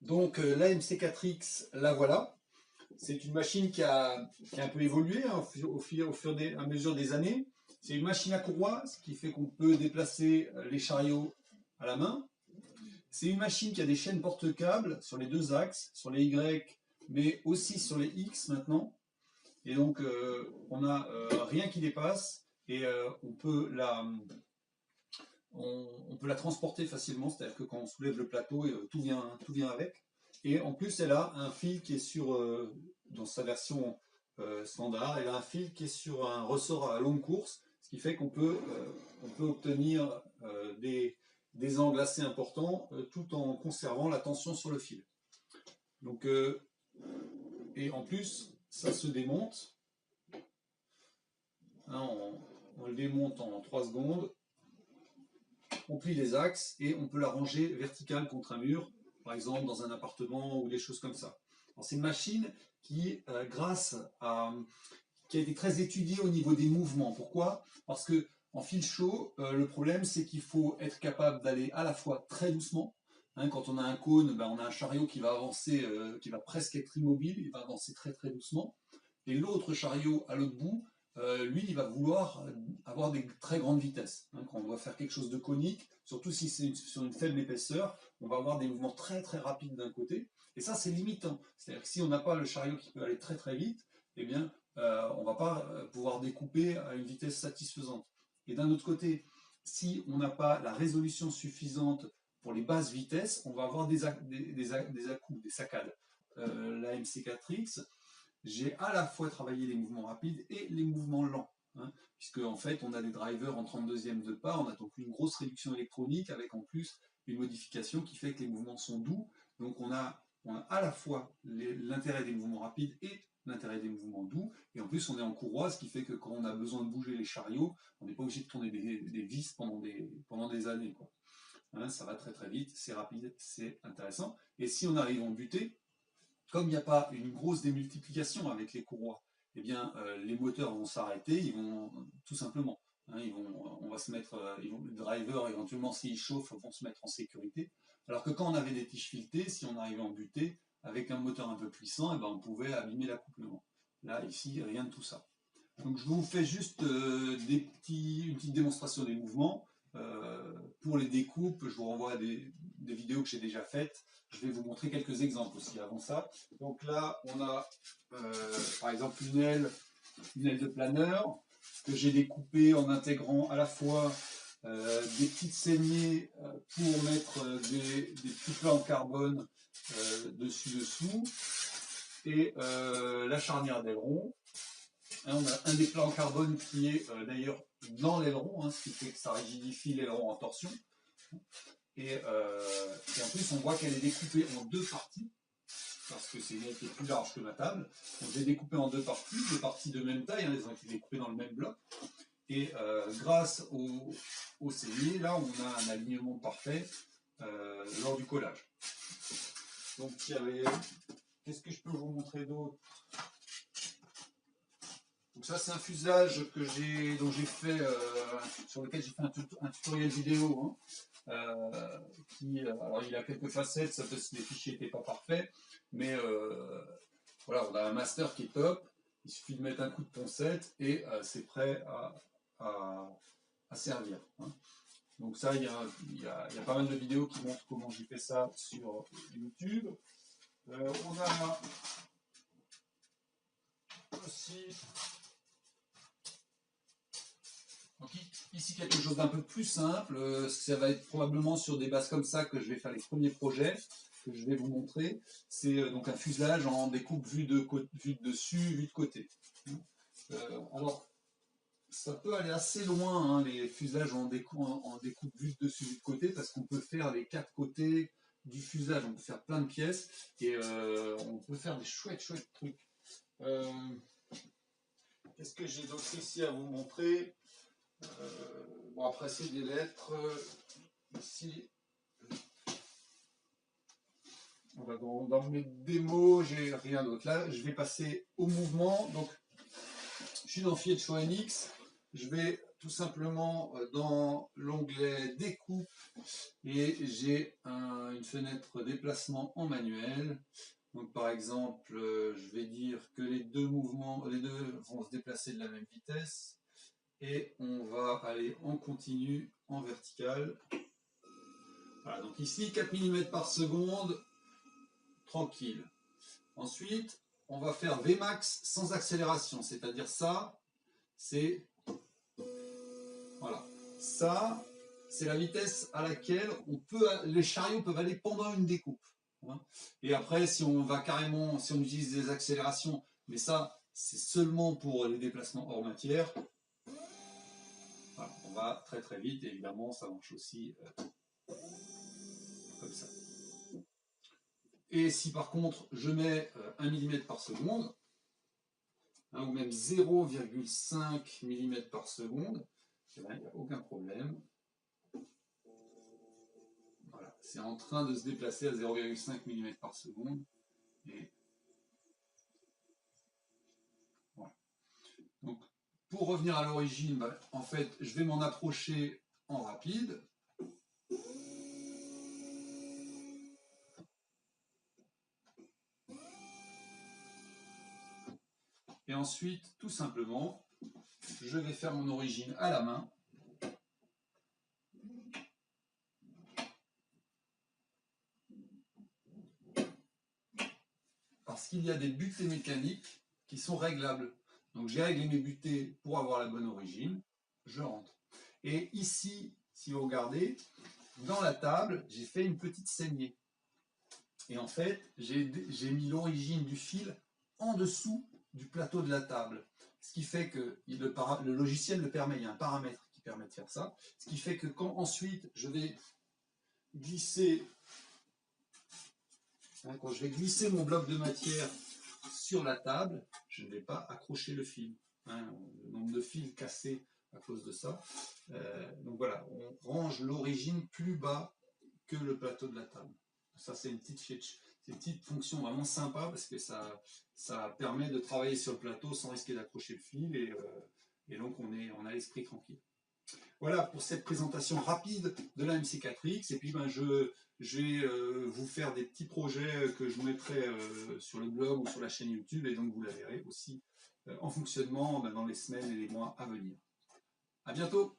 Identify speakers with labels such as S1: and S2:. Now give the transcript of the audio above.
S1: Donc la MC4X, la voilà. C'est une machine qui a un peu évolué hein, au fur et à mesure des années. C'est une machine à courroie, ce qui fait qu'on peut déplacer les chariots à la main. C'est une machine qui a des chaînes porte-câbles sur les deux axes, sur les Y, mais aussi sur les X maintenant. Et donc on n'a rien qui dépasse et on peut la transporter facilement, c'est-à-dire que quand on soulève le plateau, tout vient avec. Et en plus, elle a un fil qui est dans sa version standard, elle a un fil qui est sur un ressort à longue course, ce qui fait on peut obtenir des angles assez importants tout en conservant la tension sur le fil. Donc, et en plus, ça se démonte. Hein, on le démonte en 3 secondes. On plie les axes et on peut la ranger verticale contre un mur, par exemple dans un appartement ou des choses comme ça. C'est une machine qui, qui a été très étudiée au niveau des mouvements. Pourquoi? Parce que en fil chaud, le problème c'est qu'il faut être capable d'aller à la fois très doucement. Hein, quand on a un cône, on a un chariot qui va avancer, qui va presque être immobile, il va avancer très très doucement. Et l'autre chariot à l'autre bout, lui, il va vouloir avoir des très grandes vitesses. Hein, quand on doit faire quelque chose de conique, surtout si c'est sur une faible épaisseur, on va avoir des mouvements très très rapides d'un côté. Et ça, c'est limitant. C'est-à-dire que si on n'a pas le chariot qui peut aller très très vite, eh bien, on ne va pas pouvoir découper à une vitesse satisfaisante. Et d'un autre côté, si on n'a pas la résolution suffisante pour les basses vitesses, on va avoir des à-coups, des saccades. La MC4X, j'ai à la fois travaillé les mouvements rapides et les mouvements lents. Hein, puisque en fait on a des drivers en 32e de pas, on a donc une grosse réduction électronique avec en plus une modification qui fait que les mouvements sont doux. Donc on a à la fois l'intérêt des mouvements rapides et l'intérêt des mouvements doux. Et en plus on est en courroie, ce qui fait que quand on a besoin de bouger les chariots, on n'est pas obligé de tourner des vis pendant des années, quoi. Hein, ça va très très vite, c'est rapide, c'est intéressant. Et si on arrive en butée, comme il n'y a pas une grosse démultiplication avec les courroies, eh bien, les moteurs vont s'arrêter, ils vont tout simplement. Hein, on va se mettre, les drivers éventuellement s'ils chauffent vont se mettre en sécurité. Alors que quand on avait des tiges filetées, si on arrivait en butée, avec un moteur un peu puissant, on pouvait abîmer l'accouplement. Là, ici, rien de tout ça. Donc je vous fais juste une petite démonstration des mouvements. Pour les découpes, je vous renvoie à des vidéos que j'ai déjà faites. Je vais vous montrer quelques exemples aussi avant ça. Donc là, on a par exemple une aile de planeur que j'ai découpée en intégrant à la fois des petites saignées pour mettre des petits plats en carbone dessus-dessous et la charnière d'aileron. Hein, on a un des plats en carbone qui est d'ailleurs dans l'aileron, hein, ce qui fait que ça rigidifie l'aileron en torsion. Et en plus, on voit qu'elle est découpée en 2 parties, parce que c'est une aile qui est plus large que ma table. Donc j'ai découpé en 2 parties de même taille, hein, elles ont été découpées dans le même bloc. Et grâce au saigné, là, on a un alignement parfait lors du collage. Donc, qu'est-ce que je peux vous montrer d'autre? Donc ça, c'est un fuselage dont j'ai fait, sur lequel j'ai fait un tutoriel vidéo. Hein, alors il a quelques facettes, ça parce que les fichiers n'étaient pas parfaits, mais voilà, on a un master qui est top. Il suffit de mettre un coup de poncette et c'est prêt à servir. Hein. Donc ça, il y a pas mal de vidéos qui montrent comment j'ai fait ça sur YouTube. On a aussi donc, ici quelque chose d'un peu plus simple, ça va être probablement sur des bases comme ça que je vais faire les premiers projets que je vais vous montrer. C'est donc un fuselage en découpe vue de dessus, vue de côté. Alors ça peut aller assez loin, hein, les fuselages en découpe vue de dessus, vue de côté, parce qu'on peut faire les 4 côtés du fuselage, on peut faire plein de pièces et on peut faire des chouettes trucs. Qu'est-ce que j'ai d'autre ici à vous montrer? Bon, après c'est des lettres. Ici, dans mes démos, j'ai rien d'autre. Là, je vais passer au mouvement. Donc, je suis dans Fiat Show NX. Je vais tout simplement dans l'onglet découpe et j'ai une fenêtre déplacement en manuel. Donc par exemple, je vais dire que les deux mouvements, les deux vont se déplacer de la même vitesse et on va aller en continu, en vertical. Voilà, donc ici 4 mm par seconde, tranquille. Ensuite, on va faire Vmax sans accélération, c'est-à-dire ça, c'est voilà, ça, c'est la vitesse à laquelle les chariots peuvent aller pendant une découpe. Et après, si on va carrément, si on utilise des accélérations, mais ça, c'est seulement pour les déplacements hors matière. Voilà, on va très très vite, et évidemment, ça marche aussi comme ça. Et si par contre, je mets 1 mm par seconde, ou même 0,5 mm par seconde, il n'y a aucun problème. Voilà, c'est en train de se déplacer à 0,5 mm par seconde. Et voilà. Donc, pour revenir à l'origine, bah, en fait, je vais m'en approcher en rapide. Et ensuite, tout simplement, je vais faire mon origine à la main. Parce qu'il y a des butées mécaniques qui sont réglables. Donc j'ai réglé mes butées pour avoir la bonne origine. Je rentre. Et ici, si vous regardez, dans la table, j'ai fait une petite saignée. Et en fait, j'ai mis l'origine du fil en dessous du plateau de la table. Ce qui fait que le logiciel le permet, il y a un paramètre qui permet de faire ça. Ce qui fait que quand ensuite je vais glisser, quand je vais glisser mon bloc de matière sur la table, je ne vais pas accrocher le fil. Le nombre de fils cassés à cause de ça. Donc voilà, on range l'origine plus bas que le plateau de la table. Ça, c'est une petite fonction vraiment sympa parce que ça permet de travailler sur le plateau sans risquer d'accrocher le fil et donc on a l'esprit tranquille. Voilà pour cette présentation rapide de la MC4X et puis ben, je vais vous faire des petits projets que je vous mettrai sur le blog ou sur la chaîne YouTube et donc vous la verrez aussi en fonctionnement dans les semaines et les mois à venir. À bientôt!